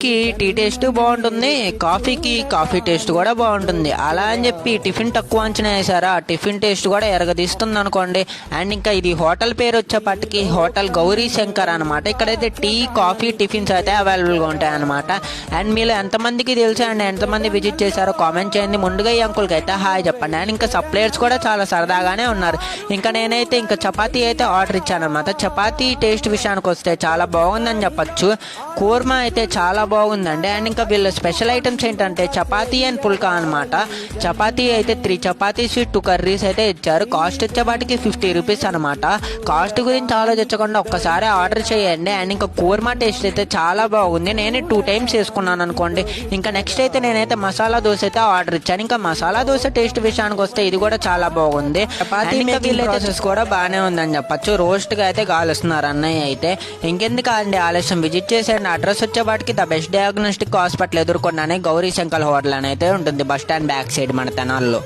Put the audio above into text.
Tea taste బాగుంటుంది, coffee taste కూడా బాగుంటుంది. అలా అని చెప్పి టిఫిన్ తక్కువ అంచనా వేసారా, టిఫిన్ టేస్ట్ కూడా ఎరగదీస్తుంది అనుకోండి. అండ్ ఇంకా ఇది హోటల్ పేరు వచ్చేపటికి హోటల్ గౌరీ శంకర్ అనమాట. ఇక్కడైతే టీ, కాఫీ, టిఫిన్స్ అయితే అవైలబుల్గా ఉంటాయి అనమాట. అండ్ మీలో ఎంతమందికి తెలుసా అండి, ఎంతమంది విజిట్ చేశారో కామెంట్ చేయండి. ముందుగా ఈ అంకుల్కి అయితే హాయ్ చెప్పండి. అండ్ ఇంకా సప్లయర్స్ కూడా చాలా సరదాగానే ఉన్నారు. ఇంకా నేనైతే ఇంకా చపాతీ అయితే ఆర్డర్ ఇచ్చాను అనమాట. చపాతీ టేస్ట్ విషయానికి వస్తే చాలా బాగుందని చెప్పచ్చు. కూర్మా అయితే చాలా బాగుందండి. అండ్ ఇంకా వీళ్ళ స్పెషల్ ఐటమ్స్ ఏంటంటే చపాతీ అండ్ పుల్కా అనమాట. చపాతీ అయితే 3 చపాతీస్ 2 కర్రీస్ అయితే ఇచ్చారు. కాస్ట్ వచ్చేపాటికి 50 రూపీస్ అనమాట. కాస్ట్ గురించి ఆలోచించకుండా ఒక్కసారి ఆర్డర్ చేయండి. అండ్ ఇంకా కూర్మా టేస్ట్ అయితే చాలా బాగుంది. నేను 2 టైమ్స్ వేసుకున్నాను అనుకోండి. ఇంకా నెక్స్ట్ అయితే నేనైతే మసాలా దోశ అయితే ఆర్డర్ ఇచ్చాను. ఇంకా మసాలా దోశ టేస్ట్ విషయానికి వస్తే ఇది కూడా చాలా బాగుంది. చపాతీ వీళ్ళ ప్రాసెస్ కూడా బాగానే ఉందని చెప్పచ్చు. రోస్ట్గా అయితే కాలుస్తున్నారు అన్నయ్య అయితే. ఇంకెందుకు అండి ఆలస్యం, విజిట్ చేసేయండి. అడ్రస్ వచ్చేపాటికి ద బెస్ట్ డయాగ్నోస్టిక్ హాస్పిటల్ ఎదుర్కొన్నానే గౌరీ శంకర్ హోటల్ అని అయితే ఉంటుంది, బస్ స్టాండ్ బ్యాక్ సైడ్ మన తెనాల్లో.